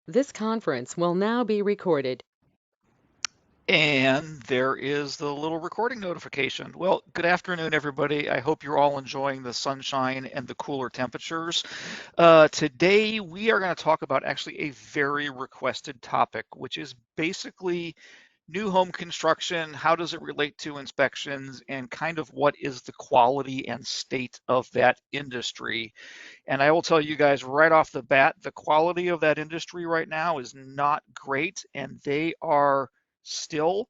This conference will now be recorded. And there is the little recording notification. Well, good afternoon, everybody. I hope you're all enjoying the sunshine and the cooler temperatures. Today, we are going to talk about actually a very requested topic, which is basically new home construction. How does it relate to inspections, and kind of what is the quality and state of that industry? And I will tell you guys right off the bat, the quality of that industry right now is not great, and they are still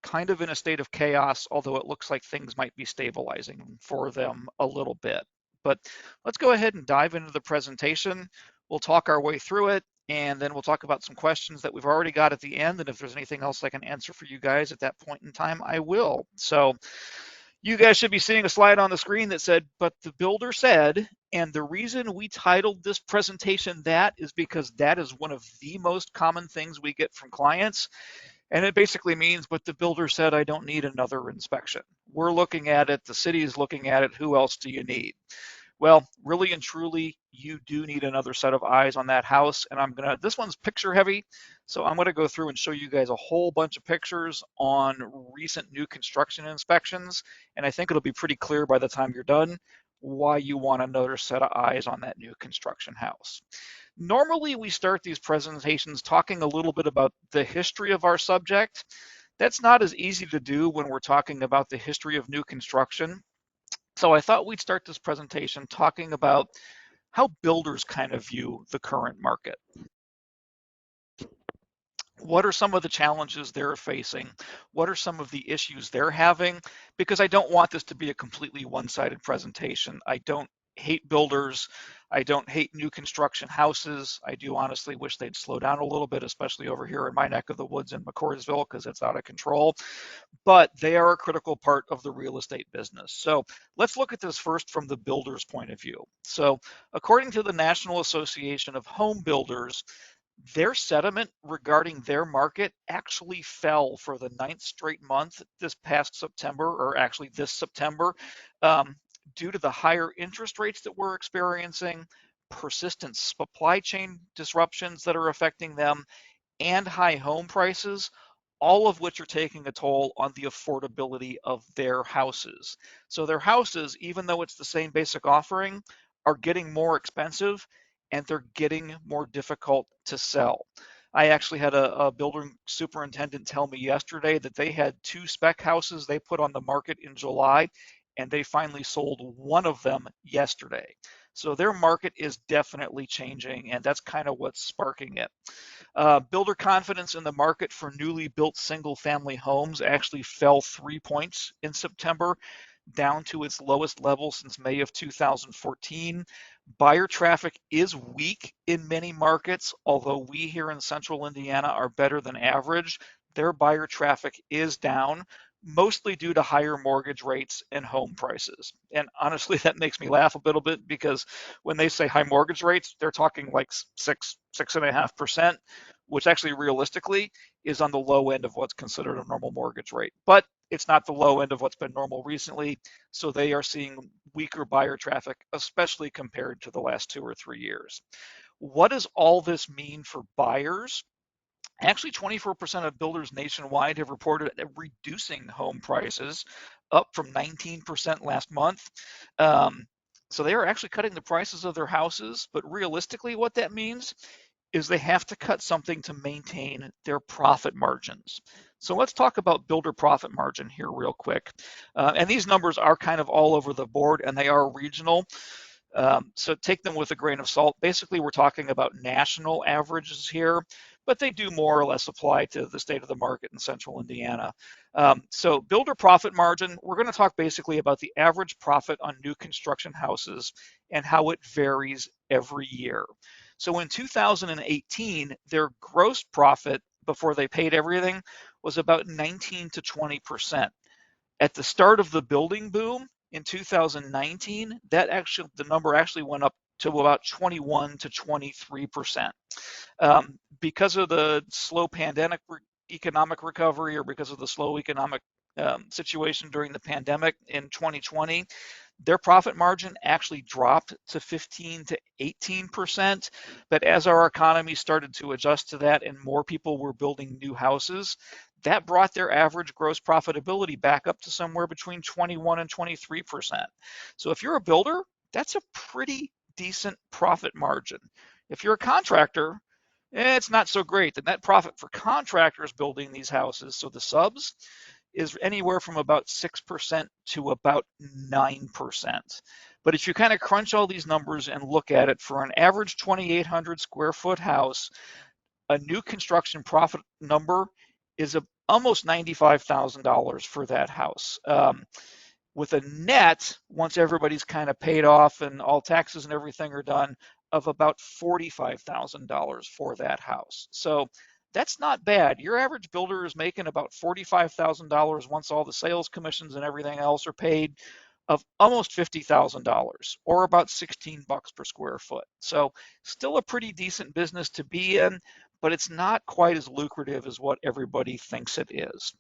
kind of in a state of chaos, although it looks like things might be stabilizing for them a little bit. But let's go ahead and dive into the presentation. We'll talk our way through it, and then we'll talk about some questions that we've already got at the end. And if there's anything else I can answer for you guys at that point in time, I will. So you guys should be seeing a slide on the screen that said, but the builder said, and the reason we titled this presentation that is because that is one of the most common things we get from clients. And it basically means, but the builder said, I don't need another inspection. We're looking at it, the city is looking at it, who else do you need? Well, really and truly, you do need another set of eyes on that house. And this one's picture heavy. So I'm gonna go through and show you guys a whole bunch of pictures on recent new construction inspections. And I think it'll be pretty clear by the time you're done why you want another set of eyes on that new construction house. Normally, we start these presentations talking a little bit about the history of our subject. That's not as easy to do when we're talking about the history of new construction. So I thought we'd start this presentation talking about how builders kind of view the current market. What are some of the challenges they're facing? What are some of the issues they're having? Because I don't want this to be a completely one-sided presentation. I don't hate builders. I don't hate new construction houses. I do honestly wish they'd slow down a little bit, especially over here in my neck of the woods in McCoursville, because it's out of control. But they are a critical part of the real estate business. So let's look at this first from the builder's point of view. So according to the National Association of Home Builders, their sentiment regarding their market actually fell for the ninth straight month this past September, or actually this September, um, due to the higher interest rates that we're experiencing, persistent supply chain disruptions that are affecting them, and high home prices, all of which are taking a toll on the affordability of their houses. So their houses, even though it's the same basic offering, are getting more expensive and they're getting more difficult to sell. I actually had a building superintendent tell me yesterday that they had two spec houses they put on the market in July, and they finally sold one of them yesterday. So their market is definitely changing, and that's kind of what's sparking it. Builder confidence in the market for newly built single family homes actually fell 3 points in September, down to its lowest level since May of 2014. Buyer traffic is weak in many markets, although we here in central Indiana are better than average. Their buyer traffic is down, mostly due to higher mortgage rates and home prices. And honestly, that makes me laugh a little bit because when they say high mortgage rates, they're talking like 6.5%, which actually realistically is on the low end of what's considered a normal mortgage rate. But it's not the low end of what's been normal recently. So they are seeing weaker buyer traffic, especially compared to the last 2 or 3 years. What does all this mean for buyers? Actually, 24% of builders nationwide have reported reducing home prices, up from 19% last month. Um, so they are actually cutting the prices of their houses, but realistically, what that means is they have to cut something to maintain their profit margins. So let's talk about builder profit margin here real quick. And these numbers are kind of all over the board and they are regional. So take them with a grain of salt. Basically, we're talking about national averages here, but they do more or less apply to the state of the market in central Indiana. So builder profit margin, we're going to talk basically about the average profit on new construction houses and how it varies every year. So in 2018, their gross profit before they paid everything was about 19 to 20%. At the start of the building boom in 2019, the number actually went up to about 21 to 23%. Because of the slow pandemic economic recovery, or because of the slow economic situation during the pandemic in 2020, their profit margin actually dropped to 15 to 18%. But as our economy started to adjust to that and more people were building new houses, that brought their average gross profitability back up to somewhere between 21 and 23%. So if you're a builder, that's a pretty decent profit margin. If you're a contractor, it's not so great. The net profit for contractors building these houses, so the subs, is anywhere from about 6% to about 9%. But if you kind of crunch all these numbers and look at it, for an average 2,800 square foot house, a new construction profit number is almost $95,000 for that house. With a net, once everybody's kind of paid off and all taxes and everything are done, of about $45,000 for that house. So that's not bad. Your average builder is making about $45,000 once all the sales commissions and everything else are paid, of almost $50,000 or about 16 bucks per square foot. So still a pretty decent business to be in, but it's not quite as lucrative as what everybody thinks it is.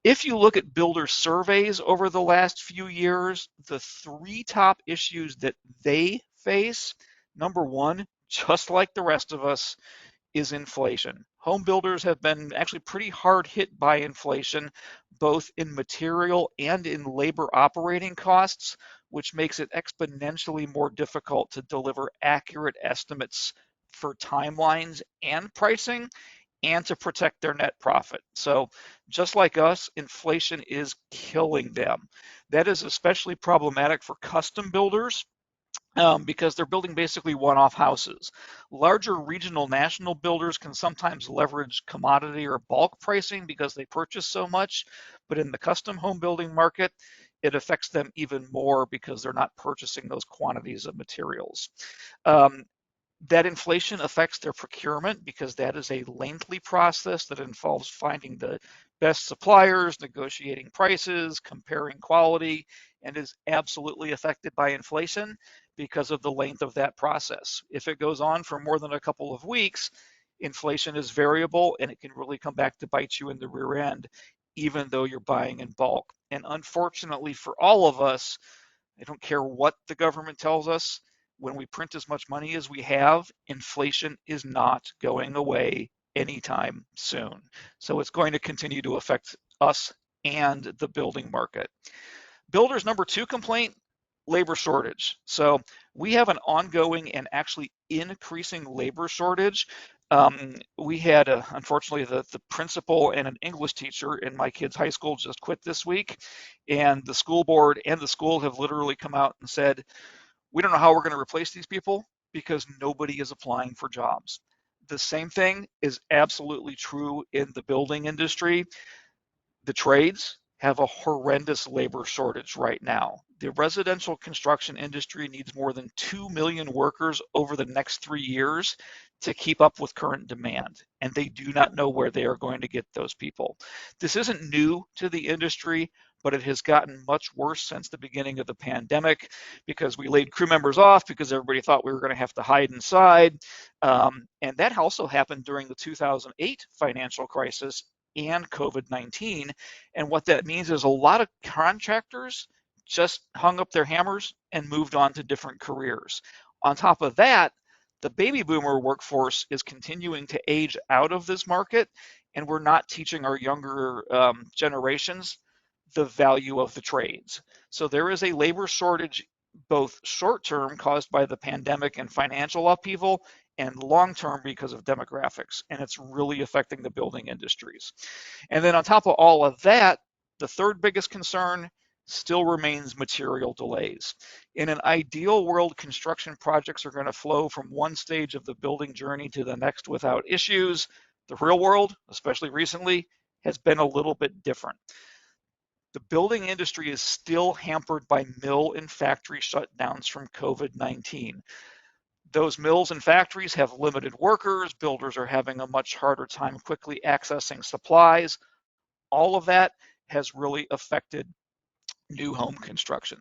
If you look at builder surveys over the last few years, the three top issues that they face, number one, just like the rest of us, is inflation. Home builders have been actually pretty hard hit by inflation, both in material and in labor operating costs, which makes it exponentially more difficult to deliver accurate estimates for timelines and pricing, and to protect their net profit. So just like us, inflation is killing them. That is especially problematic for custom builders, because they're building basically one-off houses. Larger regional national builders can sometimes leverage commodity or bulk pricing because they purchase so much, but in the custom home building market, it affects them even more because they're not purchasing those quantities of materials. Um, that inflation affects their procurement because that is a lengthy process that involves finding the best suppliers, negotiating prices, comparing quality, and is absolutely affected by inflation because of the length of that process. If it goes on for more than a couple of weeks, inflation is variable and it can really come back to bite you in the rear end, even though you're buying in bulk. And unfortunately for all of us, I don't care what the government tells us, when we print as much money as we have, inflation is not going away anytime soon. So it's going to continue to affect us and the building market. Builders' number two complaint, labor shortage. So we have an ongoing and actually increasing labor shortage. We had, unfortunately, the principal and an English teacher in my kid's high school just quit this week. And the school board and the school have literally come out and said, we don't know how we're going to replace these people because nobody is applying for jobs. The same thing is absolutely true in the building industry. The trades have a horrendous labor shortage right now. The residential construction industry needs more than 2 million workers over the next 3 years to keep up with current demand, and they do not know where they are going to get those people. This isn't new to the industry, but it has gotten much worse since the beginning of the pandemic because we laid crew members off because everybody thought we were going to have to hide inside. And that also happened during the 2008 financial crisis and COVID-19. And what that means is a lot of contractors just hung up their hammers and moved on to different careers. On top of that, the baby boomer workforce is continuing to age out of this market, and we're not teaching our younger generations the value of the trades. So there is a labor shortage, both short term caused by the pandemic and financial upheaval, and long term because of demographics, and it's really affecting the building industries. And then on top of all of that, the third biggest concern still remains material delays. In an ideal world, construction projects are going to flow from one stage of the building journey to the next without issues. The real world, especially recently, has been a little bit different. The building industry is still hampered by mill and factory shutdowns from COVID-19. Those mills and factories have limited workers. Builders are having a much harder time quickly accessing supplies. All of that has really affected new home construction.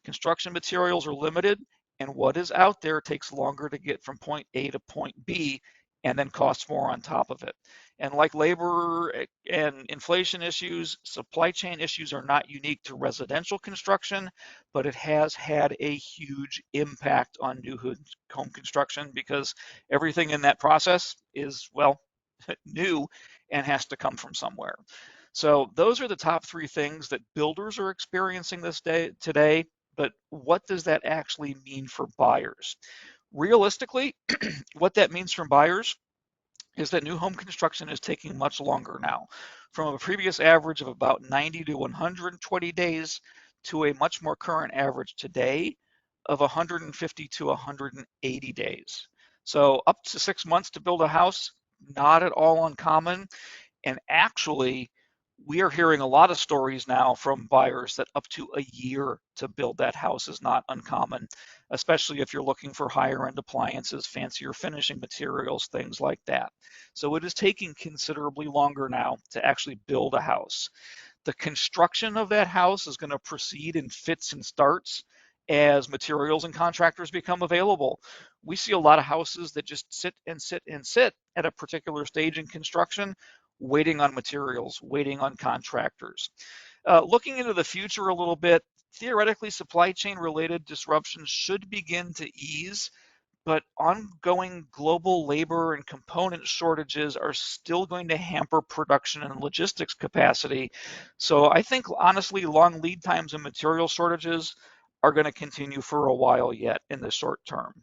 Construction materials are limited, and what is out there takes longer to get from point A to point B and then costs more on top of it. And like labor and inflation issues, supply chain issues are not unique to residential construction, but it has had a huge impact on new home construction because everything in that process is, well, new and has to come from somewhere. So those are the top three things that builders are experiencing this day today. But what does that actually mean for buyers? Realistically, what that means for buyers is that new home construction is taking much longer now, from a previous average of about 90 to 120 days to a much more current average today of 150 to 180 days. So up to 6 months to build a house, not at all uncommon. And actually, we are hearing a lot of stories now from buyers that up to a year to build that house is not uncommon, especially if you're looking for higher end appliances, fancier finishing materials, things like that. So it is taking considerably longer now to actually build a house. The construction of that house is going to proceed in fits and starts as materials and contractors become available. We see a lot of houses that just sit and sit and sit at a particular stage in construction, waiting on materials, waiting on contractors. Looking into the future a little bit, theoretically, supply chain related disruptions should begin to ease, but ongoing global labor and component shortages are still going to hamper production and logistics capacity. So I think honestly, long lead times and material shortages are going to continue for a while yet in the short term.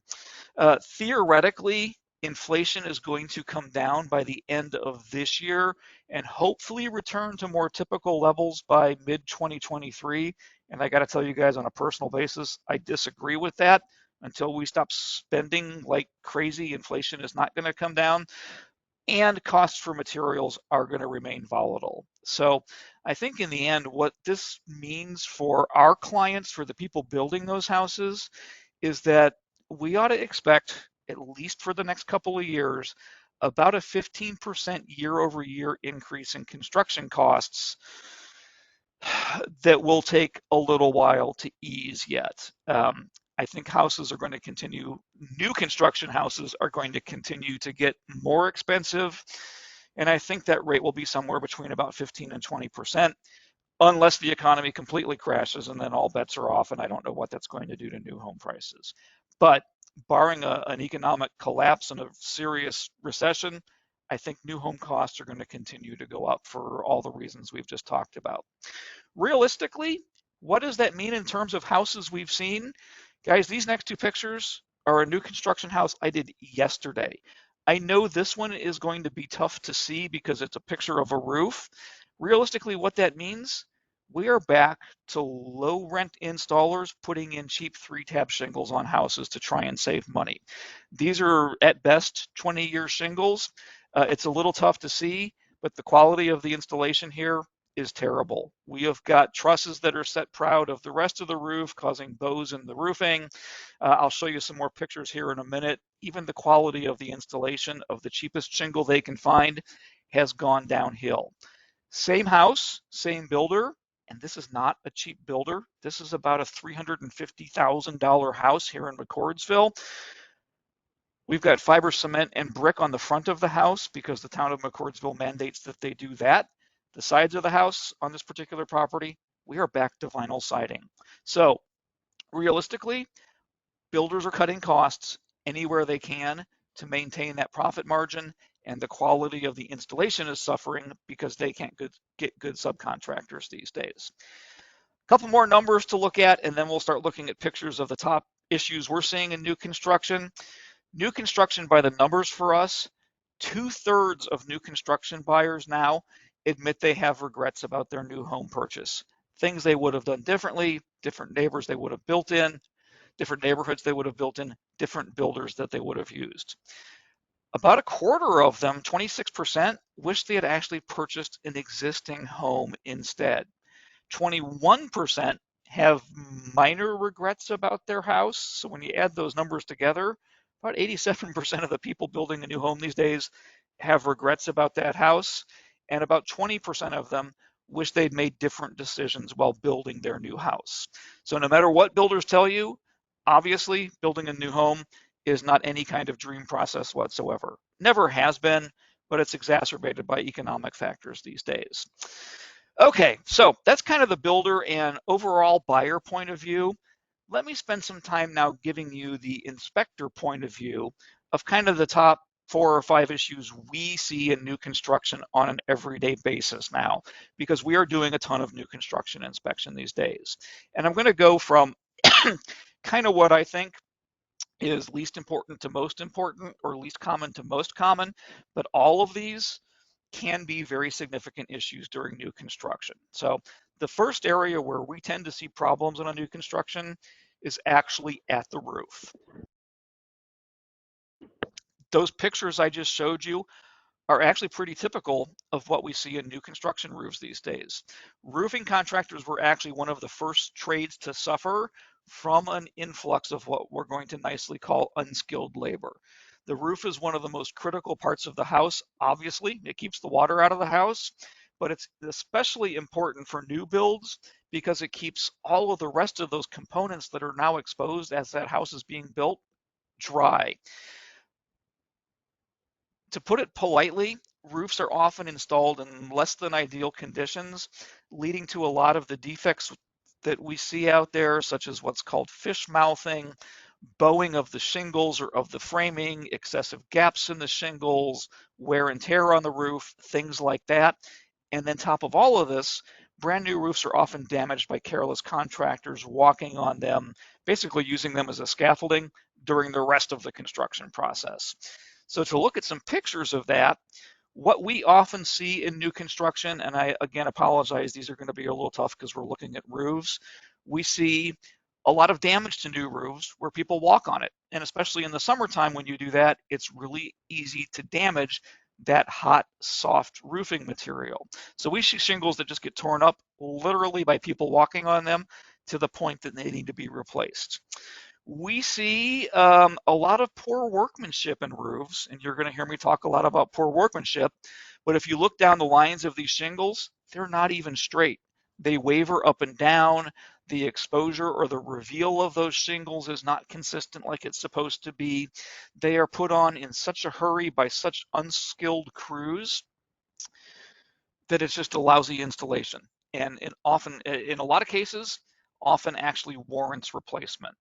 Theoretically, inflation is going to come down by the end of this year and hopefully return to more typical levels by mid 2023. And I got to tell you guys on a personal basis, I disagree with that. Until we stop spending like crazy, inflation is not going to come down, and costs for materials are going to remain volatile. So I think in the end, what this means for our clients, for the people building those houses, is that we ought to expect, at least for the next couple of years, about a 15% year over year increase in construction costs that will take a little while to ease yet. I think houses are going to continue, new construction houses are going to continue to get more expensive. And I think that rate will be somewhere between about 15 and 20%, unless the economy completely crashes and then all bets are off. And I don't know what that's going to do to new home prices. But barring an economic collapse and a serious recession, I think new home costs are going to continue to go up for all the reasons we've just talked about. Realistically, what does that mean in terms of houses we've seen? Guys, these next two pictures are a new construction house I did yesterday. I know this one is going to be tough to see because it's a picture of a roof. Realistically, what that means, we are back to low rent installers putting in cheap 3-tab shingles on houses to try and save money. These are at best 20-year shingles. It's a little tough to see, but the quality of the installation here is terrible. We have got trusses that are set proud of the rest of the roof, causing bows in the roofing. I'll show you some more pictures here in a minute. Even the quality of the installation of the cheapest shingle they can find has gone downhill. Same house, same builder, and this is not a cheap builder. This is about a $350,000 house here in McCordsville. We've got fiber cement and brick on the front of the house because the town of McCordsville mandates that they do that. The sides of the house on this particular property, we are back to vinyl siding. So realistically, builders are cutting costs anywhere they can to maintain that profit margin, and the quality of the installation is suffering because they can't get good subcontractors these days. A couple more numbers to look at, and then we'll start looking at pictures of the top issues we're seeing in new construction. New construction by the numbers for us, 2/3 of new construction buyers now admit they have regrets about their new home purchase. Things they would have done differently, different neighbors they would have built in, different neighborhoods they would have built in, different builders that they would have used. About a quarter of them, 26%, wish they had actually purchased an existing home instead. 21% have minor regrets about their house. So when you add those numbers together, about 87% of the people building a new home these days have regrets about that house. And about 20% of them wish they'd made different decisions while building their new house. So no matter what builders tell you, obviously building a new home is not any kind of dream process whatsoever. Never has been, but it's exacerbated by economic factors these days. Okay, so that's kind of the builder and overall buyer point of view. Let me spend some time now giving you the inspector point of view of kind of the top 4 or 5 issues we see in new construction on an everyday basis now, because we are doing a ton of new construction inspection these days. And I'm going to go from kind of what I think is least important to most important, or least common to most common, but all of these can be very significant issues during new construction. So the first area where we tend to see problems in a new construction is actually at the roof. Those pictures I just showed you are actually pretty typical of what we see in new construction roofs these days. Roofing contractors were actually one of the first trades to suffer from an influx of what we're going to nicely call unskilled labor. The roof is one of the most critical parts of the house. Obviously, it keeps the water out of the house, but it's especially important for new builds because it keeps all of the rest of those components that are now exposed as that house is being built dry. To put it politely, roofs are often installed in less than ideal conditions, leading to a lot of the defects that we see out there, such as what's called fish mouthing, bowing of the shingles or of the framing, excessive gaps in the shingles, wear and tear on the roof, things like that. And then top of all of this, brand new roofs are often damaged by careless contractors walking on them, basically using them as a scaffolding during the rest of the construction process. So to look at some pictures of that, what we often see in new construction, and I again apologize, these are going to be a little tough because we're looking at roofs. We see a lot of damage to new roofs where people walk on it. And especially in the summertime when you do that, it's really easy to damage that hot, soft roofing material. So we see shingles that just get torn up literally by people walking on them to the point that they need to be replaced. We see a lot of poor workmanship in roofs, and you're going to hear me talk a lot about poor workmanship. But if you look down the lines of these shingles, they're not even straight. They waver up and down. The exposure or the reveal of those shingles is not consistent like it's supposed to be. They are put on in such a hurry by such unskilled crews that it's just a lousy installation. And often, in a lot of cases, often actually warrants replacement.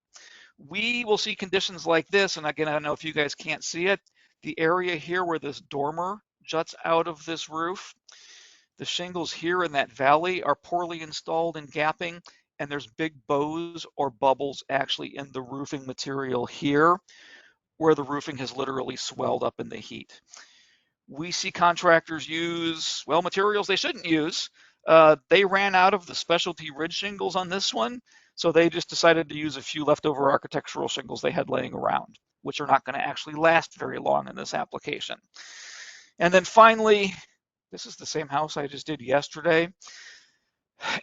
We will see conditions like this, and again, I don't know if you guys can't see it, the area here where this dormer juts out of this roof, the shingles here in that valley are poorly installed and gapping, and there's big bows or bubbles actually in the roofing material here, where the roofing has literally swelled up in the heat. We see contractors use, well, materials they shouldn't use. They ran out of the specialty ridge shingles on this one, so they just decided to use a few leftover architectural shingles they had laying around, which are not going to actually last very long in this application. And then finally, this is the same house I just did yesterday,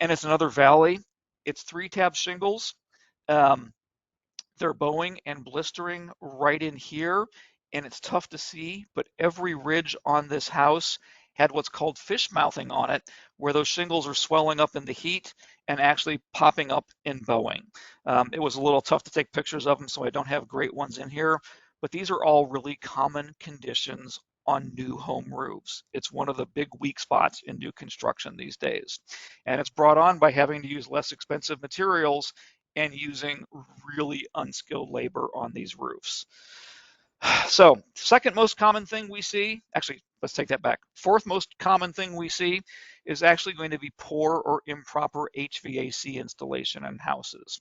and it's another valley. It's 3-tab shingles. Um, they're bowing and blistering right in here, and it's tough to see, but every ridge on this house had what's called fish mouthing on it, where those shingles are swelling up in the heat and actually popping up in bowing. It was a little tough to take pictures of them, so I don't have great ones in here, but these are all really common conditions on new home roofs. It's one of the big weak spots in new construction these days. And it's brought on by having to use less expensive materials and using really unskilled labor on these roofs. So second most common thing we see, actually, let's take that back. Fourth most common thing we see is actually going to be poor or improper HVAC installation in houses.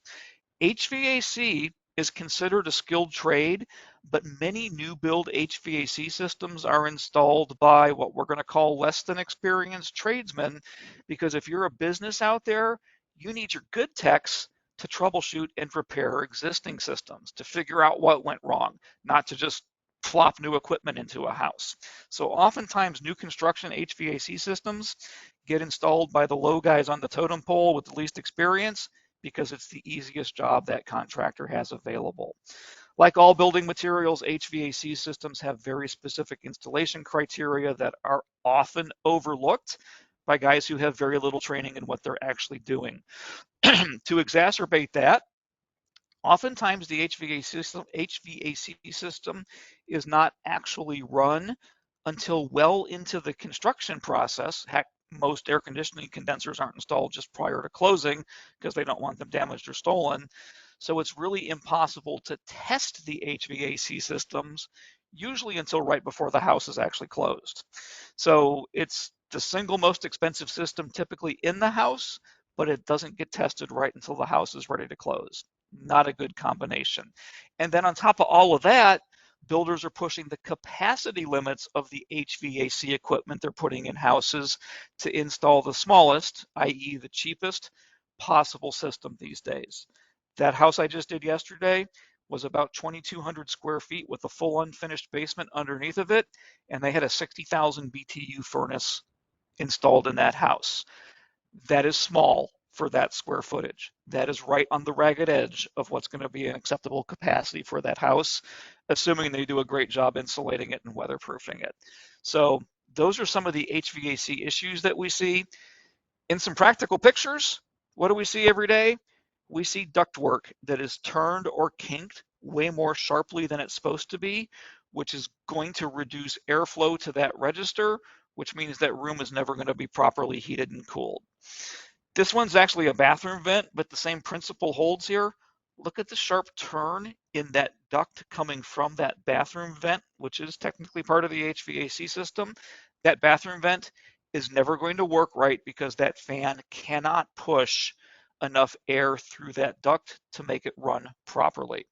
HVAC is considered a skilled trade, but many new build HVAC systems are installed by what we're going to call less than experienced tradesmen, because if you're a business out there, you need your good techs to troubleshoot and repair existing systems, to figure out what went wrong, not to just plop new equipment into a house. So oftentimes new construction HVAC systems get installed by the low guys on the totem pole with the least experience, because it's the easiest job that contractor has available. Like all building materials, HVAC systems have very specific installation criteria that are often overlooked by guys who have very little training in what they're actually doing. To exacerbate that, Oftentimes the HVAC system is not actually run until well into the construction process. Heck, most air conditioning condensers aren't installed just prior to closing because they don't want them damaged or stolen. So it's really impossible to test the HVAC systems, usually until right before the house is actually closed. So it's the single most expensive system typically in the house, but it doesn't get tested right until the house is ready to close. Not a good combination. And then on top of all of that, builders are pushing the capacity limits of the HVAC equipment they're putting in houses to install the smallest, i.e. the cheapest possible system these days. That house I just did yesterday was about 2,200 square feet with a full unfinished basement underneath of it, and they had a 60,000 BTU furnace installed in that house. That is small for that square footage. That is right on the ragged edge of what's going to be an acceptable capacity for that house, assuming they do a great job insulating it and weatherproofing it. So those are some of the HVAC issues that we see. In some practical pictures, what do we see every day? We see ductwork that is turned or kinked way more sharply than it's supposed to be, which is going to reduce airflow to that register, which means that room is never going to be properly heated and cooled. This one's actually a bathroom vent, but the same principle holds here. Look at the sharp turn in that duct coming from that bathroom vent, which is technically part of the HVAC system. That bathroom vent is never going to work right because that fan cannot push enough air through that duct to make it run properly.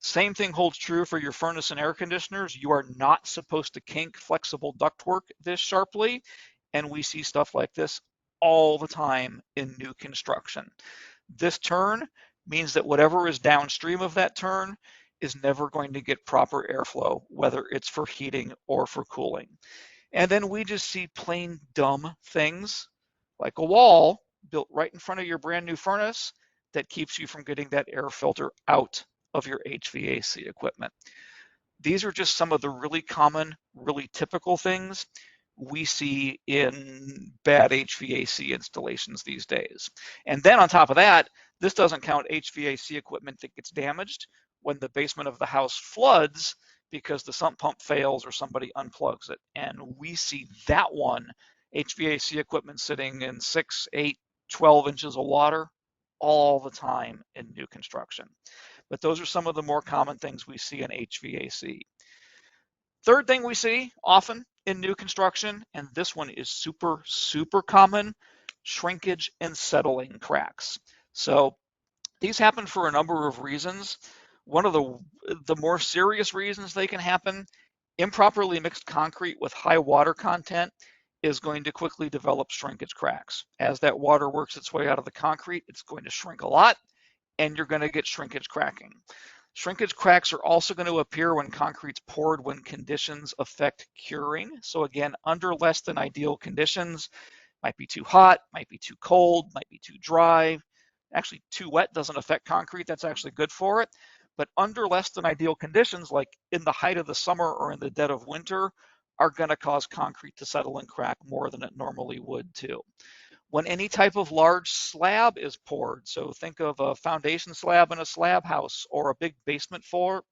Same thing holds true for your furnace and air conditioners. You are not supposed to kink flexible ductwork this sharply, and we see stuff like this all the time in new construction. This turn means that whatever is downstream of that turn is never going to get proper airflow, whether it's for heating or for cooling. And then we just see plain dumb things like a wall built right in front of your brand new furnace that keeps you from getting that air filter out of your HVAC equipment. These are just some of the really common, really typical things we see in bad HVAC installations these days. And then on top of that, this doesn't count HVAC equipment that gets damaged when the basement of the house floods because the sump pump fails or somebody unplugs it. And we see that one, HVAC equipment sitting in 6, 8, 12 inches of water all the time in new construction. But those are some of the more common things we see in HVAC. Third thing we see often in new construction, and this one is super, super common, shrinkage and settling cracks. So these happen for a number of reasons. One of the more serious reasons they can happen, improperly mixed concrete with high water content is going to quickly develop shrinkage cracks. As that water works its way out of the concrete, it's going to shrink a lot, and you're going to get shrinkage cracking. Shrinkage cracks are also going to appear when concrete's poured when conditions affect curing. So again, under less than ideal conditions, might be too hot, might be too cold, might be too dry. Actually, too wet doesn't affect concrete. That's actually good for it. But under less than ideal conditions, like in the height of the summer or in the dead of winter, are going to cause concrete to settle and crack more than it normally would too. When any type of large slab is poured, so think of a foundation slab in a slab house or a big basement floor,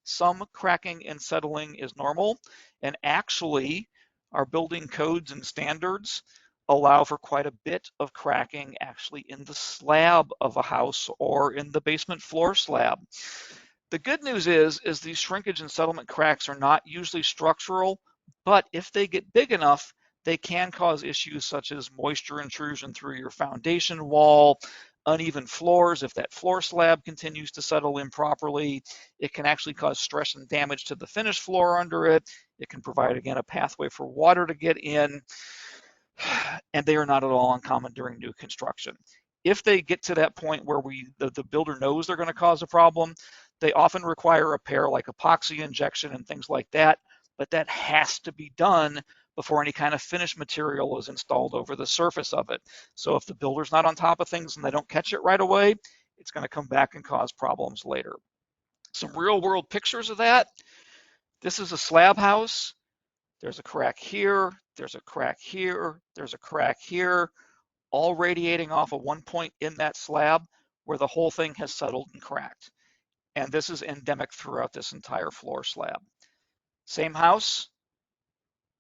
some cracking and settling is normal. And actually, our building codes and standards allow for quite a bit of cracking actually in the slab of a house or in the basement floor slab. The good news is these shrinkage and settlement cracks are not usually structural, but if they get big enough, they can cause issues such as moisture intrusion through your foundation wall, uneven floors. If that floor slab continues to settle improperly, it can actually cause stress and damage to the finished floor under it. It can provide, again, a pathway for water to get in, and they are not at all uncommon during new construction. If they get to that point where the builder knows they're going to cause a problem, they often require repair like epoxy injection and things like that, but that has to be done before any kind of finished material is installed over the surface of it. So if the builder's not on top of things and they don't catch it right away, it's going to come back and cause problems later. Some real world pictures of that. This is a slab house. There's a crack here, there's a crack here, there's a crack here, all radiating off of one point in that slab. where the whole thing has settled and cracked. And this is endemic throughout this entire floor slab. Same house,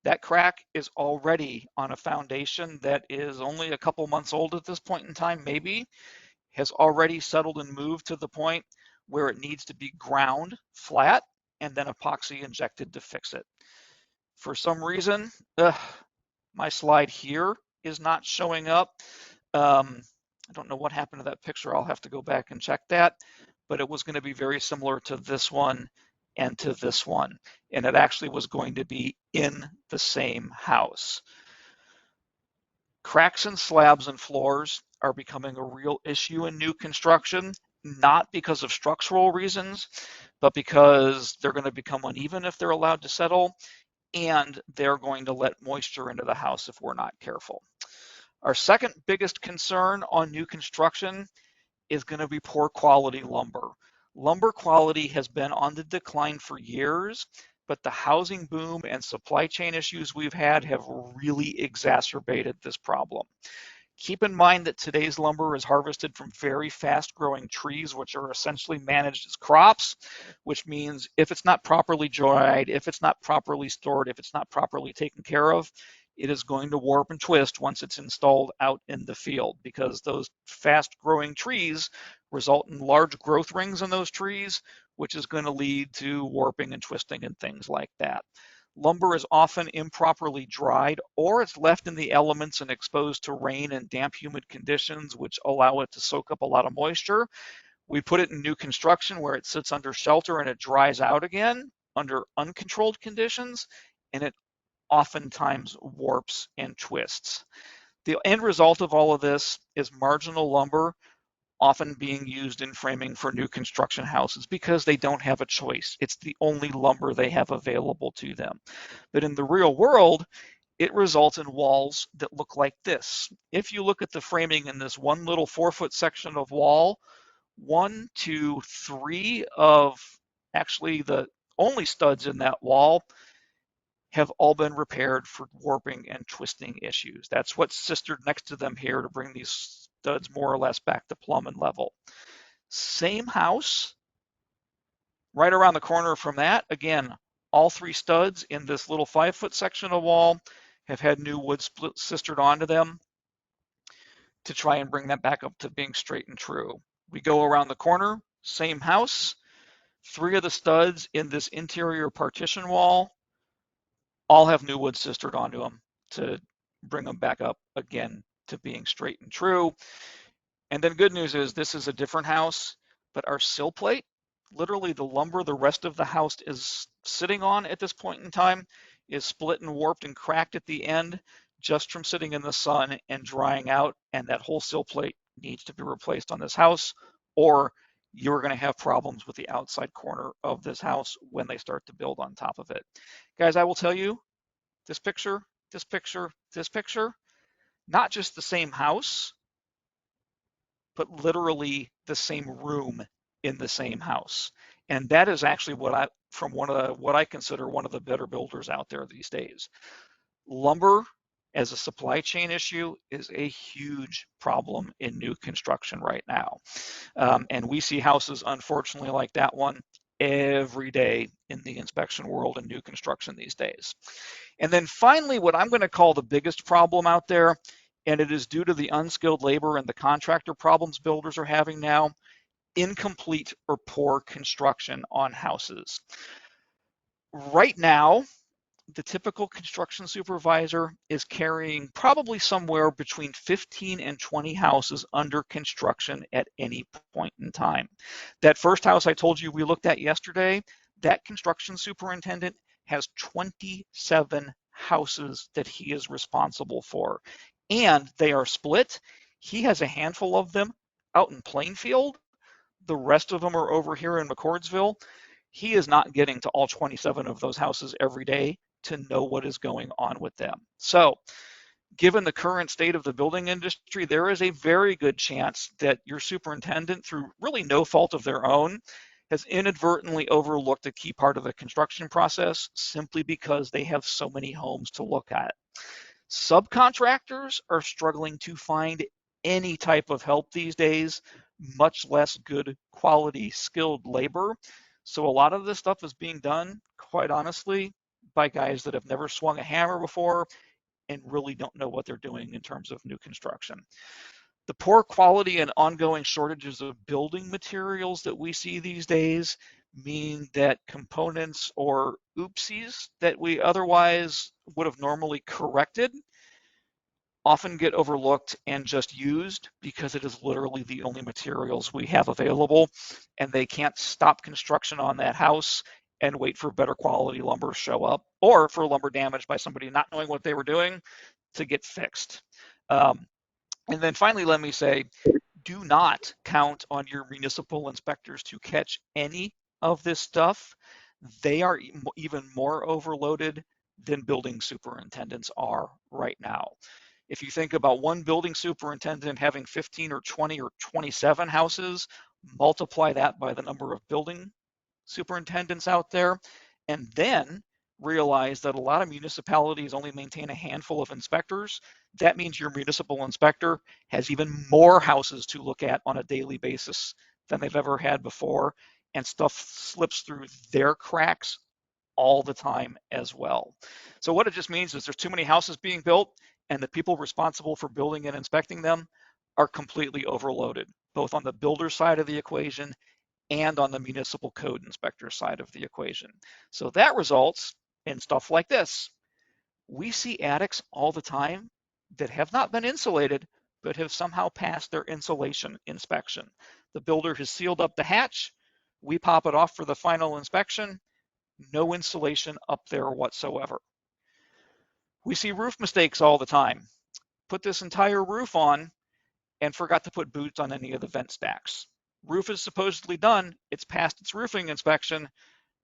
that crack is already on a foundation that is only a couple months old at this point in time, maybe, has already settled and moved to the point where it needs to be ground flat and then epoxy injected to fix it. For some reason, my slide here is not showing up. I don't know what happened to that picture. I'll have to go back and check that, but it was going to be very similar to this one and to this one, and it actually was going to be in the same house. Cracks in slabs and floors are becoming a real issue in new construction, not because of structural reasons, but because they're going to become uneven if they're allowed to settle, and they're going to let moisture into the house if we're not careful. Our second biggest concern on new construction is going to be poor quality lumber. Lumber quality has been on the decline for years, but the housing boom and supply chain issues we've had have really exacerbated this problem. Keep in mind that today's lumber is harvested from very fast growing trees, which are essentially managed as crops, which means if it's not properly dried, if it's not properly stored, if it's not properly taken care of, it is going to warp and twist once it's installed out in the field, because those fast growing trees result in large growth rings in those trees, which is going to lead to warping and twisting and things like that. Lumber is often improperly dried, or it's left in the elements and exposed to rain and damp, humid conditions, which allow it to soak up a lot of moisture. We put it in new construction where it sits under shelter and it dries out again under uncontrolled conditions, and it oftentimes warps and twists. The end result of all of this is marginal lumber often being used in framing for new construction houses because they don't have a choice. It's the only lumber they have available to them. But in the real world, it results in walls that look like this. If you look at the framing in this one little 4-foot section of wall, 1, 2, 3 of actually the only studs in that wall have all been repaired for warping and twisting issues. That's what's sistered next to them here to bring these studs more or less back to plumb and level. Same house, right around the corner from that, again, all 3 studs in this little 5-foot section of wall have had new wood split sistered onto them to try and bring that back up to being straight and true. We go around the corner, same house, 3 of the studs in this interior partition wall all have new wood sistered onto them to bring them back up again to being straight and true. And then good news is this is a different house, but our sill plate, literally the lumber the rest of the house is sitting on at this point in time, is split and warped and cracked at the end just from sitting in the sun and drying out, and that whole sill plate needs to be replaced on this house, or you're going to have problems with the outside corner of this house when they start to build on top of it. Guys, I will tell you, this picture, this picture, this picture, not just the same house, but literally the same room in the same house. And that is actually what I consider one of the better builders out there these days. Lumber as a supply chain issue is a huge problem in new construction right now. And we see houses, unfortunately, like that one every day in the inspection world and new construction these days. And then finally, what I'm going to call the biggest problem out there, and it is due to the unskilled labor and the contractor problems builders are having now, incomplete or poor construction on houses. Right now, the typical construction supervisor is carrying probably somewhere between 15 and 20 houses under construction at any point in time. That first house I told you we looked at yesterday, that construction superintendent has 27 houses that he is responsible for, and they are split. He has a handful of them out in Plainfield. The rest of them are over here in McCordsville. He is not getting to all 27 of those houses every day to know what is going on with them. So, given the current state of the building industry, there is a very good chance that your superintendent, through really no fault of their own, has inadvertently overlooked a key part of the construction process simply because they have so many homes to look at. Subcontractors are struggling to find any type of help these days, much less good quality skilled labor. So a lot of this stuff is being done, quite honestly, by guys that have never swung a hammer before and really don't know what they're doing in terms of new construction. The poor quality and ongoing shortages of building materials that we see these days mean that components or oopsies that we otherwise would have normally corrected often get overlooked and just used because it is literally the only materials we have available, and they can't stop construction on that house and wait for better quality lumber to show up, or for lumber damage by somebody not knowing what they were doing to get fixed. And then finally, let me say, do not count on your municipal inspectors to catch any of this stuff. They are even more overloaded than building superintendents are right now. If you think about one building superintendent having 15 or 20 or 27 houses, multiply that by the number of building superintendents out there, and then realize that a lot of municipalities only maintain a handful of inspectors. That means your municipal inspector has even more houses to look at on a daily basis than they've ever had before, and stuff slips through their cracks all the time as well. So what it just means is there's too many houses being built, and the people responsible for building and inspecting them are completely overloaded, both on the builder side of the equation and on the municipal code inspector side of the equation. So that results in stuff like this. We see attics all the time that have not been insulated, but have somehow passed their insulation inspection. The builder has sealed up the hatch, we pop it off for the final inspection, no insulation up there whatsoever. We see roof mistakes all the time. Put this entire roof on and forgot to put boots on any of the vent stacks. Roof is supposedly done, it's passed its roofing inspection,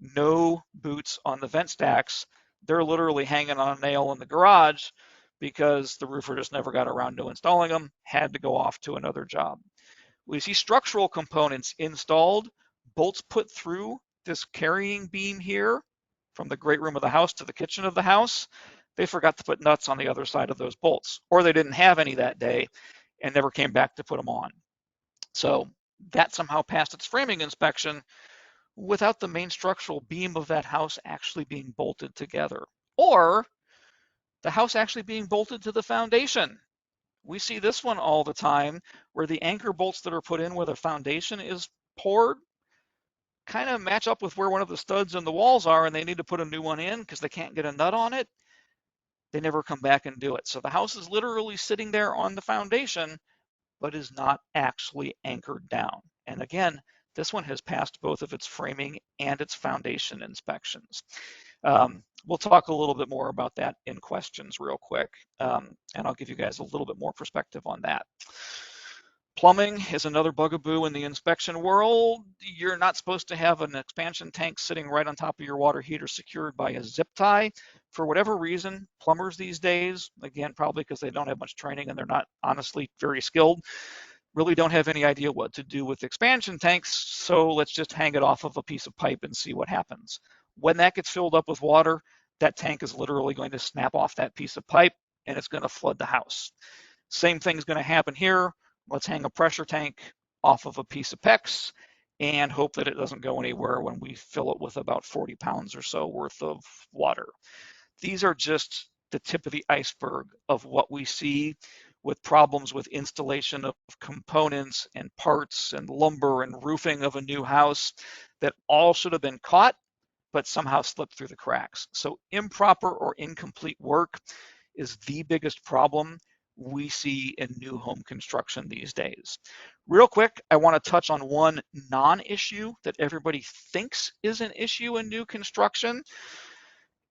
no boots on the vent stacks. They're literally hanging on a nail in the garage because the roofer just never got around to installing them, had to go off to another job. We see structural components installed, bolts put through this carrying beam here from the great room of the house to the kitchen of the house. They forgot to put nuts on the other side of those bolts, or they didn't have any that day and never came back to put them on. So that somehow passed its framing inspection without the main structural beam of that house actually being bolted together, or the house actually being bolted to the foundation. We see this one all the time where the anchor bolts that are put in where the foundation is poured kind of match up with where one of the studs in the walls are, and they need to put a new one in because they can't get a nut on it. They never come back and do it. So the house is literally sitting there on the foundation, but is not actually anchored down. And again, this one has passed both of its framing and its foundation inspections. We'll talk a little bit more about that in questions real quick, and I'll give you guys a little bit more perspective on that. Plumbing is another bugaboo in the inspection world. You're not supposed to have an expansion tank sitting right on top of your water heater secured by a zip tie. For whatever reason, plumbers these days, again, probably because they don't have much training and they're not honestly very skilled, really don't have any idea what to do with expansion tanks, so let's just hang it off of a piece of pipe and see what happens. When that gets filled up with water, that tank is literally going to snap off that piece of pipe and it's going to flood the house. Same thing is going to happen here. Let's hang a pressure tank off of a piece of PEX and hope that it doesn't go anywhere when we fill it with about 40 pounds or so worth of water. These are just the tip of the iceberg of what we see with problems with installation of components and parts and lumber and roofing of a new house that all should have been caught, but somehow slipped through the cracks. So improper or incomplete work is the biggest problem we see in new home construction these days. Real quick, I want to touch on one non-issue that everybody thinks is an issue in new construction,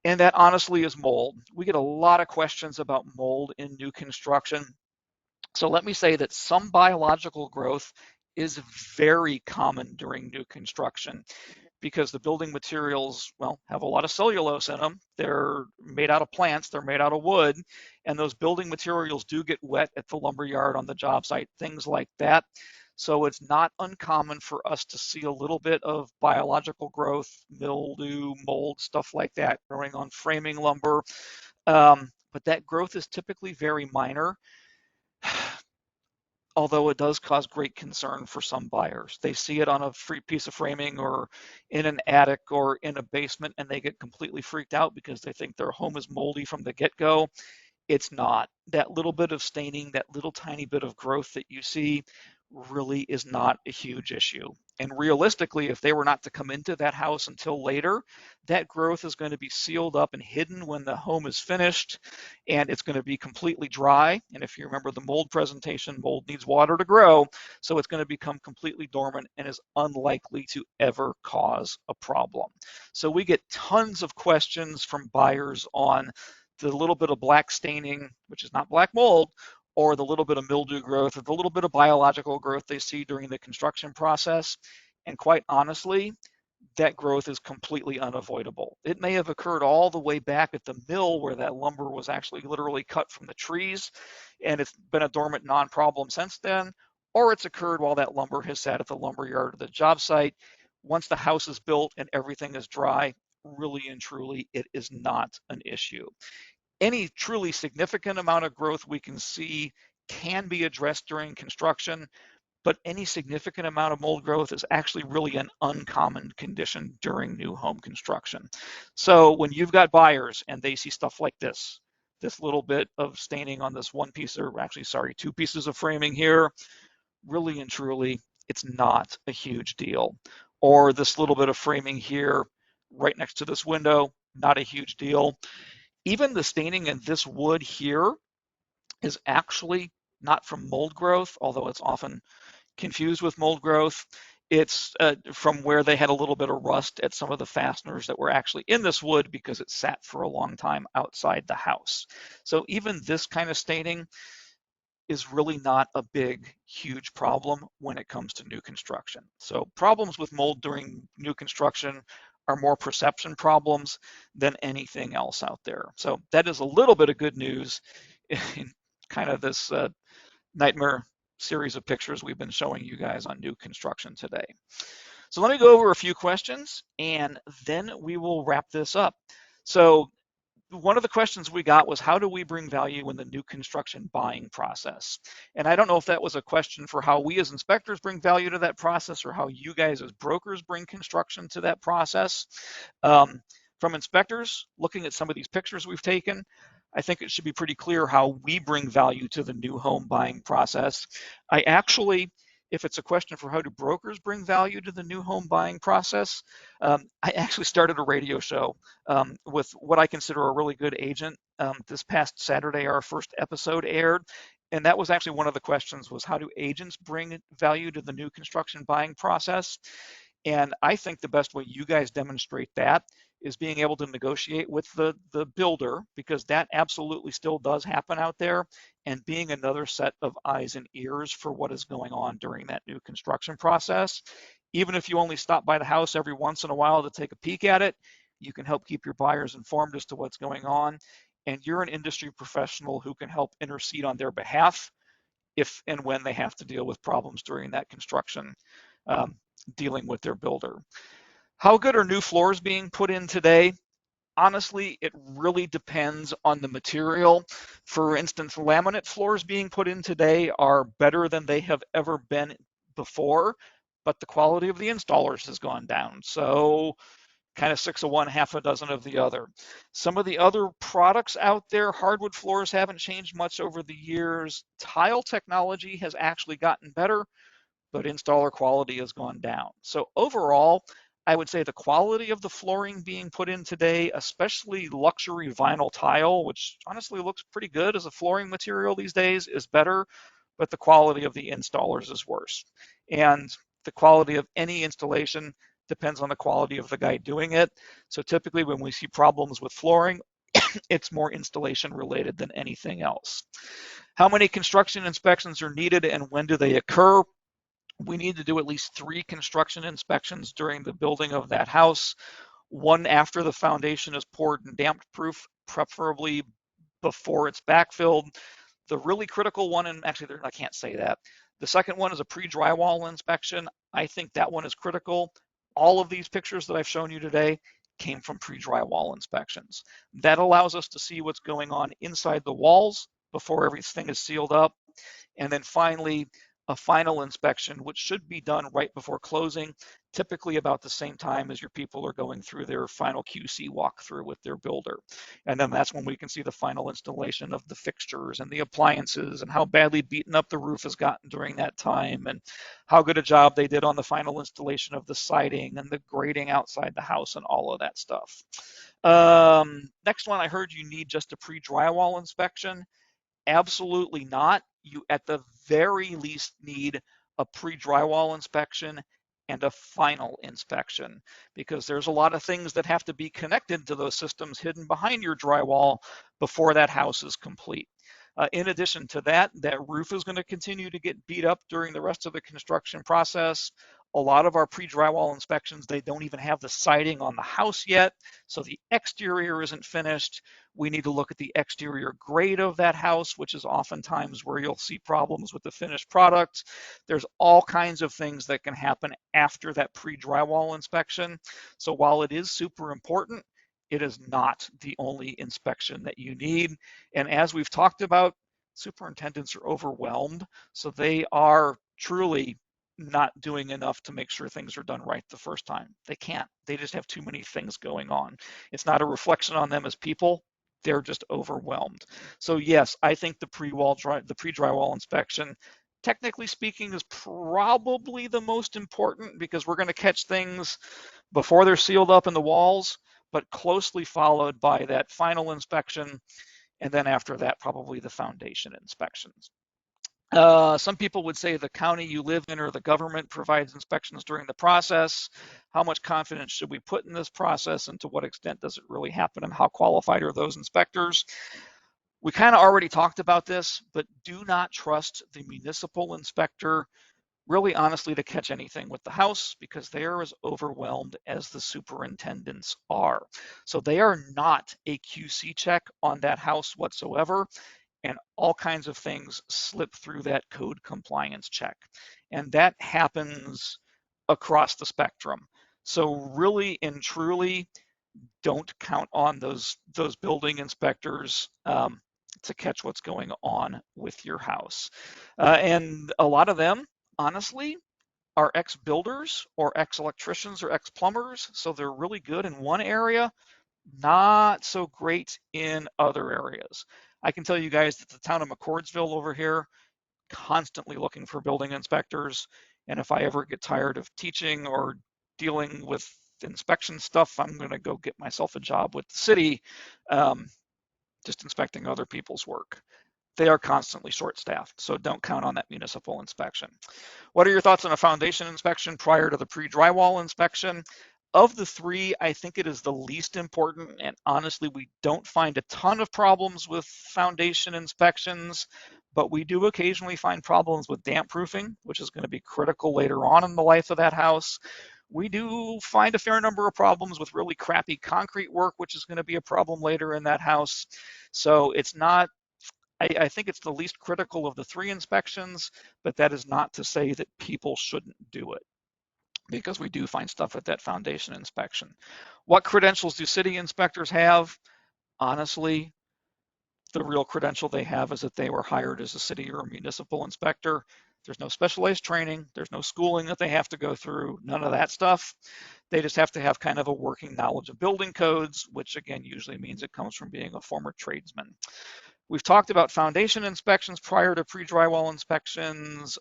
and that honestly is mold. We get a lot of questions about mold in new construction. So let me say that some biological growth is very common during new construction because the building materials, well, have a lot of cellulose in them. They're made out of plants, they're made out of wood, and those building materials do get wet at the lumber yard on the job site, things like that. So it's not uncommon for us to see a little bit of biological growth, mildew, mold, stuff like that growing on framing lumber. But that growth is typically very minor. although it does cause great concern for some buyers. They see it on a free piece of framing or in an attic or in a basement, and they get completely freaked out because they think their home is moldy from the get-go. It's not. That little bit of staining, that little tiny bit of growth that you see really is not a huge issue. And realistically, if they were not to come into that house until later, that growth is going to be sealed up and hidden when the home is finished, and it's going to be completely dry. And if you remember the mold presentation, mold needs water to grow, so it's going to become completely dormant and is unlikely to ever cause a problem. So we get tons of questions from buyers on the little bit of black staining, which is not black mold, or the little bit of mildew growth, or the little bit of biological growth they see during the construction process. And quite honestly, that growth is completely unavoidable. It may have occurred all the way back at the mill where that lumber was actually literally cut from the trees, and it's been a dormant non-problem since then, or it's occurred while that lumber has sat at the lumberyard or the job site. Once the house is built and everything is dry, really and truly, it is not an issue. Any truly significant amount of growth we can see can be addressed during construction, but any significant amount of mold growth is actually really an uncommon condition during new home construction. So when you've got buyers and they see stuff like this little bit of staining on this one piece, or actually, sorry, two pieces of framing here, really and truly, it's not a huge deal. Or this little bit of framing here right next to this window, not a huge deal. Even the staining in this wood here is actually not from mold growth, although it's often confused with mold growth. It's from where they had a little bit of rust at some of the fasteners that were actually in this wood because it sat for a long time outside the house. So even this kind of staining is really not a big, huge problem when it comes to new construction. So problems with mold during new construction are more perception problems than anything else out there. So that is a little bit of good news in kind of this nightmare series of pictures we've been showing you guys on new construction today. So let me go over a few questions and then we will wrap this up. So one of the questions we got was, how do we bring value in the new construction buying process? And I don't know if that was a question for how we as inspectors bring value to that process or how you guys as brokers bring construction to that process. From inspectors, looking at some of these pictures we've taken, I think it should be pretty clear how we bring value to the new home buying process. I actually, if it's a question for how do brokers bring value to the new home buying process, I actually started a radio show with what I consider a really good agent. This past Saturday, our first episode aired, and that was actually one of the questions was, how do agents bring value to the new construction buying process? And I think the best way you guys demonstrate that is being able to negotiate with the builder, because that absolutely still does happen out there, and being another set of eyes and ears for what is going on during that new construction process. Even if you only stop by the house every once in a while to take a peek at it, you can help keep your buyers informed as to what's going on. And you're an industry professional who can help intercede on their behalf if and when they have to deal with problems during that construction, um, dealing with their builder. How good are new floors being put in today? Honestly, it really depends on the material. For instance, laminate floors being put in today are better than they have ever been before, but the quality of the installers has gone down. So kind of six of one, half a dozen of the other. Some of the other products out there, hardwood floors haven't changed much over the years. Tile technology has actually gotten better, but installer quality has gone down. So overall, I would say the quality of the flooring being put in today, especially luxury vinyl tile, which honestly looks pretty good as a flooring material these days, is better, but the quality of the installers is worse. And the quality of any installation depends on the quality of the guy doing it. So typically when we see problems with flooring, it's more installation related than anything else. How many construction inspections are needed and when do they occur? We need to do at least 3 construction inspections during the building of that house. One after the foundation is poured and damp proof, preferably before it's backfilled. The really critical one, and actually I can't say that. The second one is a pre-drywall inspection. I think that one is critical. All of these pictures that I've shown you today came from pre-drywall inspections. That allows us to see what's going on inside the walls before everything is sealed up. And then finally, a final inspection, which should be done right before closing, typically about the same time as your people are going through their final QC walkthrough with their builder. And then that's when we can see the final installation of the fixtures and the appliances and how badly beaten up the roof has gotten during that time and how good a job they did on the final installation of the siding and the grading outside the house and all of that stuff. Next one, I heard you need just a pre-drywall inspection. Absolutely not. You at the very least need a pre-drywall inspection and a final inspection, because there's a lot of things that have to be connected to those systems hidden behind your drywall before that house is complete. In addition to that, that roof is going to continue to get beat up during the rest of the construction process. A lot of our pre-drywall inspections, they don't even have the siding on the house yet, so the exterior isn't finished. We need to look at the exterior grade of that house, which is oftentimes where you'll see problems with the finished product. There's all kinds of things that can happen after that pre-drywall inspection. So while it is super important, it is not the only inspection that you need. And as we've talked about, superintendents are overwhelmed, so they are truly not doing enough to make sure things are done right the first time. They can't. They just have too many things going on. It's not a reflection on them as people. They're just overwhelmed. So yes, I think the pre-drywall inspection, technically speaking, is probably the most important, because we're going to catch things before they're sealed up in the walls, but closely followed by that final inspection, and then after that, probably the foundation inspections. Some people would say the county you live in or the government provides inspections during the process. How much confidence should we put in this process, and to what extent does it really happen, and how qualified are those inspectors? We kind of already talked about this, but do not trust the municipal inspector really honestly to catch anything with the house, because they are as overwhelmed as the superintendents are. So they are not a QC check on that house whatsoever, and all kinds of things slip through that code compliance check. And that happens across the spectrum. So really and truly, don't count on those building inspectors to catch what's going on with your house. And a lot of them, honestly, are ex-builders or ex-electricians or ex-plumbers, so they're really good in one area, not so great in other areas. I can tell you guys that the town of McCordsville over here, constantly looking for building inspectors, and if I ever get tired of teaching or dealing with inspection stuff, I'm going to go get myself a job with the city, um, just inspecting other people's work. They are constantly short-staffed, so don't count on that municipal inspection. What are your thoughts on a foundation inspection prior to the pre-drywall inspection? Of the three, I think it is the least important, and honestly, we don't find a ton of problems with foundation inspections, but we do occasionally find problems with damp proofing, which is going to be critical later on in the life of that house. We do find a fair number of problems with really crappy concrete work, which is going to be a problem later in that house. So it's not, I think it's the least critical of the three inspections, but that is not to say that people shouldn't do it, because we do find stuff at that foundation inspection. What credentials do city inspectors have? Honestly, the real credential they have is that they were hired as a city or a municipal inspector. There's no specialized training, there's no schooling that they have to go through, none of that stuff. They just have to have kind of a working knowledge of building codes, which again usually means it comes from being a former tradesman. We've talked about foundation inspections prior to pre-drywall inspections.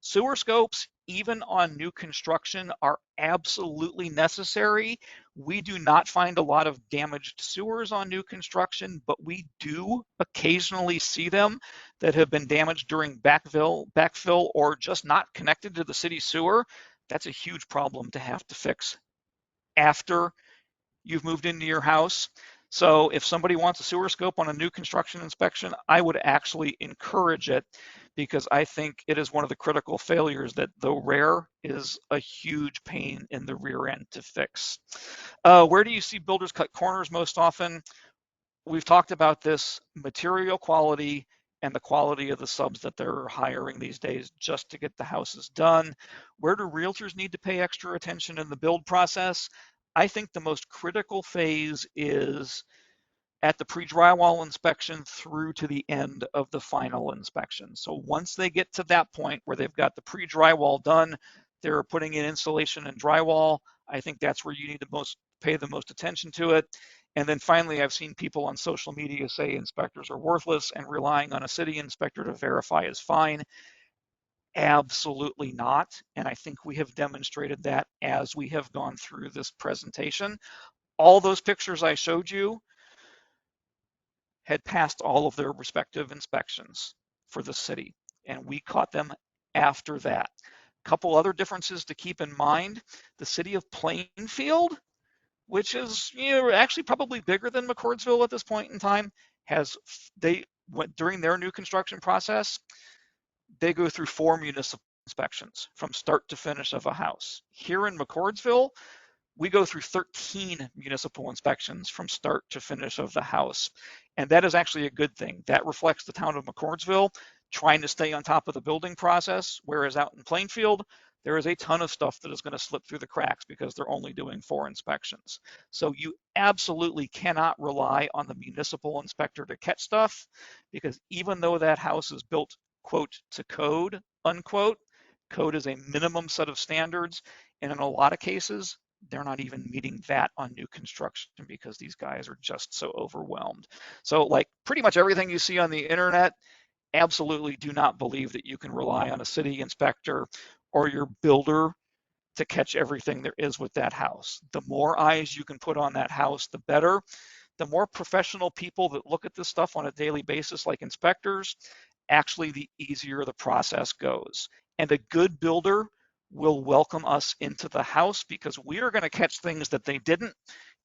Sewer scopes, even on new construction, are absolutely necessary. We do not find a lot of damaged sewers on new construction, but we do occasionally see them that have been damaged during backfill or just not connected to the city sewer. That's a huge problem to have to fix after you've moved into your house. So if somebody wants a sewer scope on a new construction inspection, I would actually encourage it, because I think it is one of the critical failures that, though rare, is a huge pain in the rear end to fix. Where do you see builders cut corners most often? We've talked about this: material quality and the quality of the subs that they're hiring these days just to get the houses done. Where do realtors need to pay extra attention in the build process? I think the most critical phase is at the pre-drywall inspection through to the end of the final inspection. So once they get to that point where they've got the pre-drywall done, they're putting in insulation and drywall, I think that's where you need to pay the most attention to it. And then finally, I've seen people on social media say inspectors are worthless and relying on a city inspector to verify is fine. Absolutely not. And I think we have demonstrated that as we have gone through this presentation. All those pictures I showed you had passed all of their respective inspections for the city, and we caught them after that. A couple other differences to keep in mind. The city of Plainfield, which is actually probably bigger than McCordsville at this point in time, they went during their new construction process, they go through 4 municipal inspections from start to finish of a house. Here in McCordsville, we go through 13 municipal inspections from start to finish of the house. And that is actually a good thing. That reflects the town of McCordsville trying to stay on top of the building process, whereas out in Plainfield, there is a ton of stuff that is going to slip through the cracks because they're only doing 4 inspections. So you absolutely cannot rely on the municipal inspector to catch stuff, because even though that house is built, quote, to code, unquote, code is a minimum set of standards, and in a lot of cases, they're not even meeting that on new construction because these guys are just so overwhelmed. So like pretty much everything you see on the internet, absolutely do not believe that you can rely on a city inspector or your builder to catch everything there is with that house. The more eyes you can put on that house, the better. The more professional people that look at this stuff on a daily basis, like inspectors, actually the easier the process goes. And a good builder will welcome us into the house because we are going to catch things that they didn't.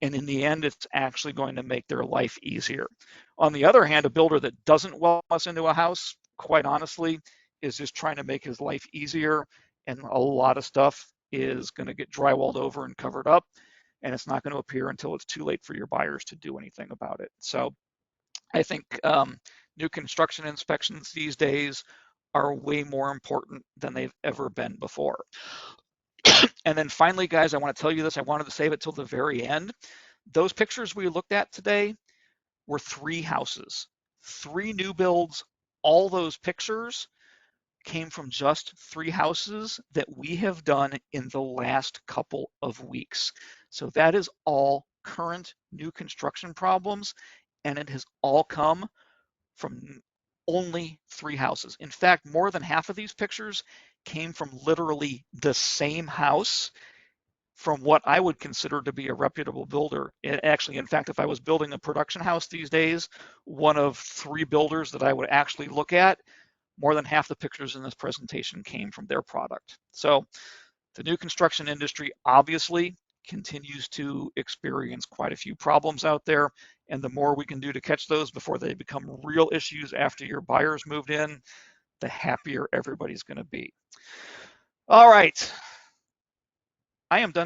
And in the end, it's actually going to make their life easier. On the other hand, a builder that doesn't welcome us into a house, quite honestly, is just trying to make his life easier. And a lot of stuff is going to get drywalled over and covered up, and it's not going to appear until it's too late for your buyers to do anything about it. So I think new construction inspections these days are way more important than they've ever been before. And then finally, guys, I want to tell you this. I wanted to save it till the very end. Those pictures we looked at today were 3 houses, 3 new builds. All those pictures came from just 3 houses that we have done in the last couple of weeks. So that is all current new construction problems, and it has all come from only 3 houses. In fact, more than half of these pictures came from literally the same house from what I would consider to be a reputable builder. Actually, in fact, if I was building a production house these days, one of 3 builders that I would actually look at, more than half the pictures in this presentation came from their product. So the new construction industry obviously continues to experience quite a few problems out there. And the more we can do to catch those before they become real issues after your buyers moved in, the happier everybody's going to be. All right. I am done.